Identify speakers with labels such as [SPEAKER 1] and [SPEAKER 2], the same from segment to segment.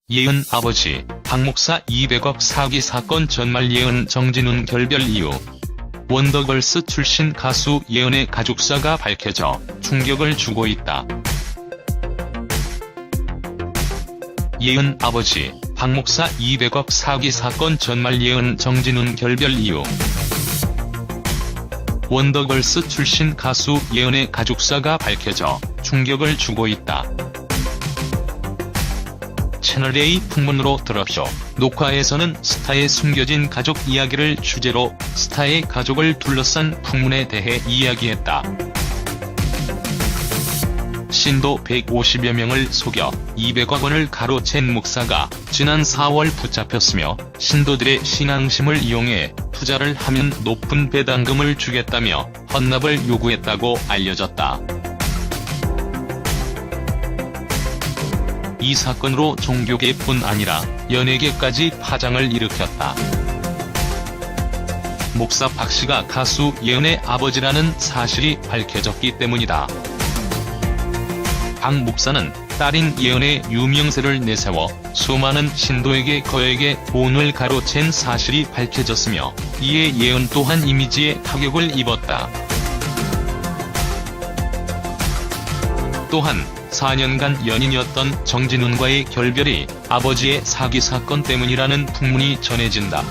[SPEAKER 1] 예은 아버지, 박 목사 200억 사기 사건 전말 예은 정진훈 결별 이유. 원더걸스 출신 가수 예은의 가족사가 밝혀져 충격을 주고 있다. 예은 아버지, 박 목사 200억 사기 사건 전말 예은 정진훈 결별 이유. 원더걸스 출신 가수 예은의 가족사가 밝혀져 충격을 주고 있다. 채널A 풍문으로 들었죠. 녹화에서는 스타의 숨겨진 가족 이야기를 주제로 스타의 가족을 둘러싼 풍문에 대해 이야기했다. 신도 150여 명을 속여 200억 원을 가로챈 목사가 지난 4월 붙잡혔으며 신도들의 신앙심을 이용해 투자를 하면 높은 배당금을 주겠다며 헌납을 요구했다고 알려졌다. 이 사건으로 종교계뿐 아니라 연예계까지 파장을 일으켰다. 목사 박씨가 가수 예은의 아버지라는 사실이 밝혀졌기 때문이다. 박 목사는 딸인 예은의 유명세를 내세워 수많은 신도에게 거액의 돈을 가로챈 사실이 밝혀졌으며 이에 예은 또한 이미지에 타격을 입었다. 또한 4년간 연인이었던 정진훈과의 결별이 아버지의 사기 사건 때문이라는 풍문이 전해진다.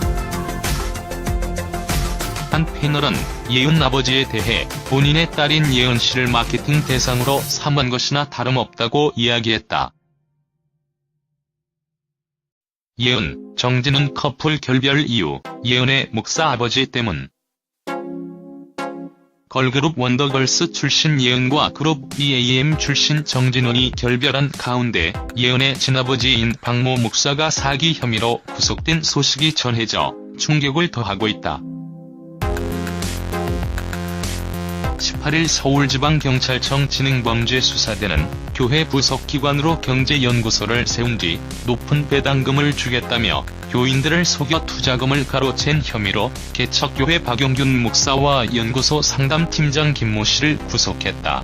[SPEAKER 1] 한 패널은 예은 아버지에 대해 본인의 딸인 예은 씨를 마케팅 대상으로 삼은 것이나 다름없다고 이야기했다. 예은, 정진훈 커플 결별 이유, 예은의 목사 아버지 때문. 걸그룹 원더걸스 출신 예은과 그룹 BAM 출신 정진훈이 결별한 가운데 예은의 친아버지인 박모 목사가 사기 혐의로 구속된 소식이 전해져 충격을 더하고 있다. 18일 서울지방경찰청 지능범죄수사대는 교회 부속기관으로 경제연구소를 세운 뒤 높은 배당금을 주겠다며 교인들을 속여 투자금을 가로챈 혐의로 개척교회 박용균 목사와 연구소 상담팀장 김모 씨를 구속했다.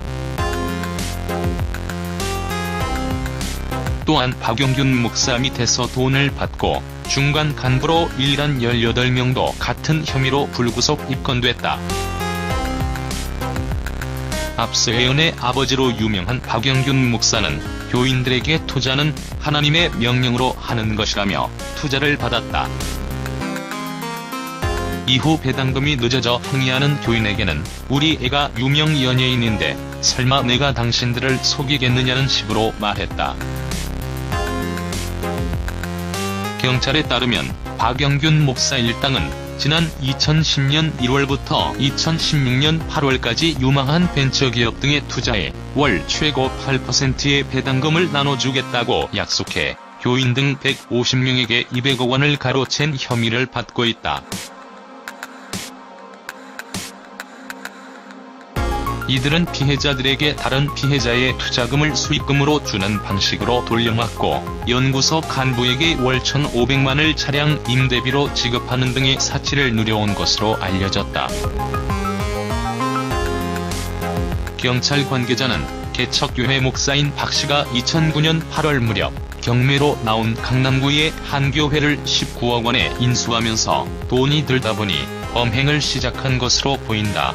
[SPEAKER 1] 또한 박용균 목사 밑에서 돈을 받고 중간 간부로 일한 18명도 같은 혐의로 불구속 입건됐다. 앞서 예은의 아버지로 유명한 박용균 목사는 교인들에게 투자는 하나님의 명령으로 하는 것이라며 투자를 받았다. 이후 배당금이 늦어져 항의하는 교인에게는 우리 애가 유명 연예인인데 설마 내가 당신들을 속이겠느냐는 식으로 말했다. 경찰에 따르면 박용균 목사 일당은 지난 2010년 1월부터 2016년 8월까지 유망한 벤처기업 등에 투자해 월 최고 8%의 배당금을 나눠주겠다고 약속해 교인 등 150명에게 200억 원을 가로챈 혐의를 받고 있다. 이들은 피해자들에게 다른 피해자의 투자금을 수익금으로 주는 방식으로 돌려막고 연구소 간부에게 월 1,500만을 차량 임대비로 지급하는 등의 사치를 누려온 것으로 알려졌다. 경찰 관계자는 개척교회 목사인 박씨가 2009년 8월 무렵 경매로 나온 강남구의 한 교회를 19억 원에 인수하면서 돈이 들다 보니 범행을 시작한 것으로 보인다.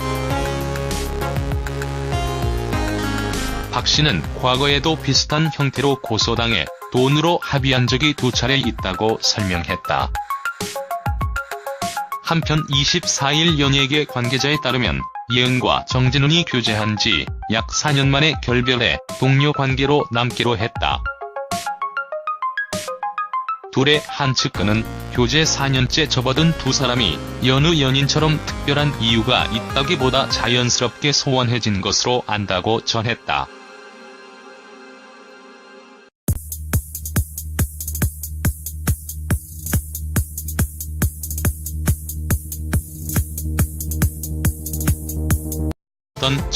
[SPEAKER 1] 박씨는 과거에도 비슷한 형태로 고소당해 돈으로 합의한 적이 2차례 있다고 설명했다. 한편 24일 연예계 관계자에 따르면 예은과 정진훈이 교제한 지 약 4년 만에 결별해 동료 관계로 남기로 했다. 둘의 한 측근은 교제 4년째 접어든 두 사람이 여느 연인처럼 특별한 이유가 있다기보다 자연스럽게 소원해진 것으로 안다고 전했다.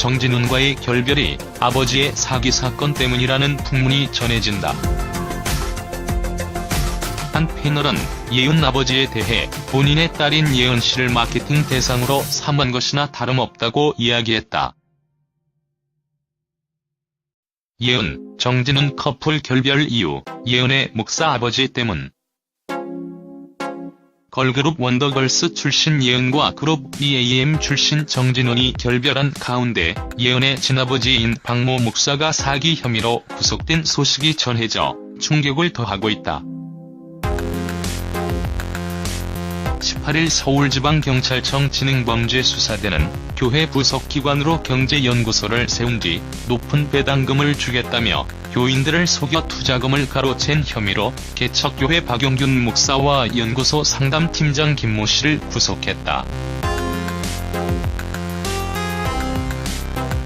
[SPEAKER 1] 정진훈과의 결별이 아버지의 사기 사건 때문이라는 풍문이 전해진다. 한 패널은 예은 아버지에 대해 본인의 딸인 예은 씨를 마케팅 대상으로 삼은 것이나 다름없다고 이야기했다. 예은, 정진훈 커플 결별 이유, 예은의 목사 아버지 때문. 걸그룹 원더걸스 출신 예은과 그룹 BAM 출신 정진훈이 결별한 가운데 예은의 친아버지인 박모 목사가 사기 혐의로 구속된 소식이 전해져 충격을 더하고 있다. 18일 서울지방경찰청 지능범죄수사대는 교회 부속기관으로 경제연구소를 세운 뒤 높은 배당금을 주겠다며 교인들을 속여 투자금을 가로챈 혐의로 개척교회 박용균 목사와 연구소 상담팀장 김모 씨를 구속했다.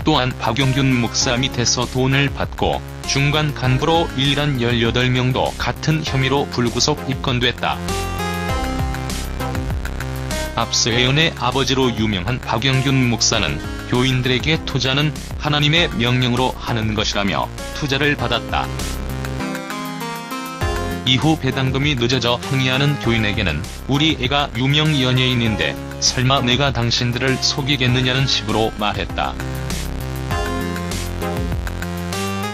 [SPEAKER 1] 또한 박용균 목사 밑에서 돈을 받고 중간 간부로 일한 18명도 같은 혐의로 불구속 입건됐다. 앞서 예은의 아버지로 유명한 박용균 목사는 교인들에게 투자는 하나님의 명령으로 하는 것이라며 투자를 받았다. 이후 배당금이 늦어져 항의하는 교인에게는 우리 애가 유명 연예인인데 설마 내가 당신들을 속이겠느냐는 식으로 말했다.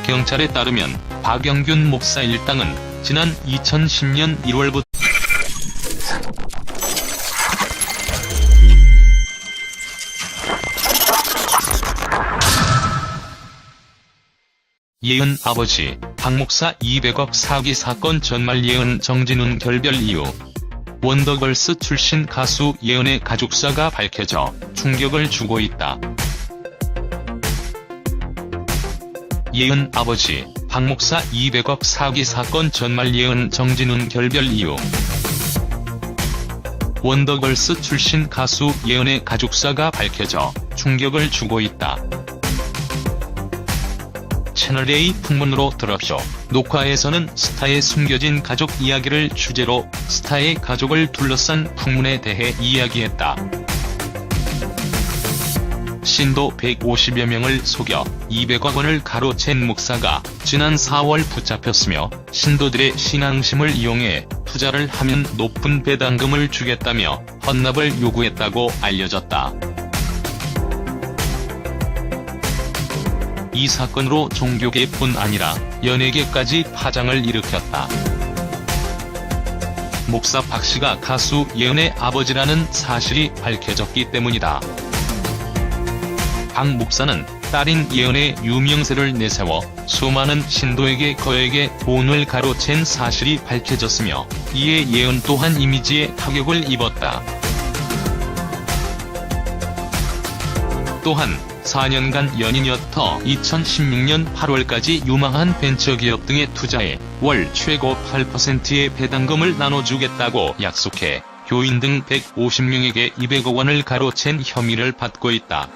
[SPEAKER 1] 경찰에 따르면 박용균 목사 일당은 지난 2010년 1월부터 예은 아버지, 박 목사 200억 사기 사건 전말 예은 정진훈 결별 이유. 원더걸스 출신 가수 예은의 가족사가 밝혀져 충격을 주고 있다. 예은 아버지, 박 목사 200억 사기 사건 전말 예은 정진훈 결별 이유. 원더걸스 출신 가수 예은의 가족사가 밝혀져 충격을 주고 있다. 채널A 풍문으로 들었죠. 녹화에서는 스타의 숨겨진 가족 이야기를 주제로 스타의 가족을 둘러싼 풍문에 대해 이야기했다. 신도 150여 명을 속여 200억 원을 가로챈 목사가 지난 4월 붙잡혔으며 신도들의 신앙심을 이용해 투자를 하면 높은 배당금을 주겠다며 헌납을 요구했다고 알려졌다. 이 사건으로 종교계뿐 아니라 연예계까지 파장을 일으켰다. 목사 박 씨가 가수 예은의 아버지라는 사실이 밝혀졌기 때문이다. 박 목사는 딸인 예은의 유명세를 내세워 수많은 신도에게 거액의 돈을 가로챈 사실이 밝혀졌으며 이에 예은 또한 이미지에 타격을 입었다. 또한 4년간 연인이었던 2016년 8월까지 유망한 벤처기업 등에 투자해 월 최고 8%의 배당금을 나눠주겠다고 약속해 교인 등 150명에게 200억 원을 가로챈 혐의를 받고 있다.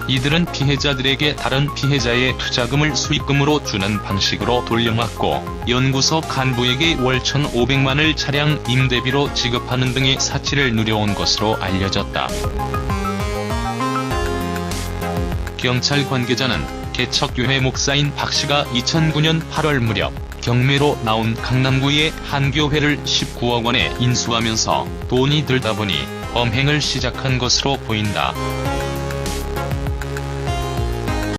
[SPEAKER 1] 이들은 피해자들에게 다른 피해자의 투자금을 수익금으로 주는 방식으로 돌려막고 연구소 간부에게 월 1,500만을 차량 임대비로 지급하는 등의 사치를 누려온 것으로 알려졌다. 경찰 관계자는 개척교회 목사인 박 씨가 2009년 8월 무렵 경매로 나온 강남구의 한 교회를 19억 원에 인수하면서 돈이 들다 보니 범행을 시작한 것으로 보인다.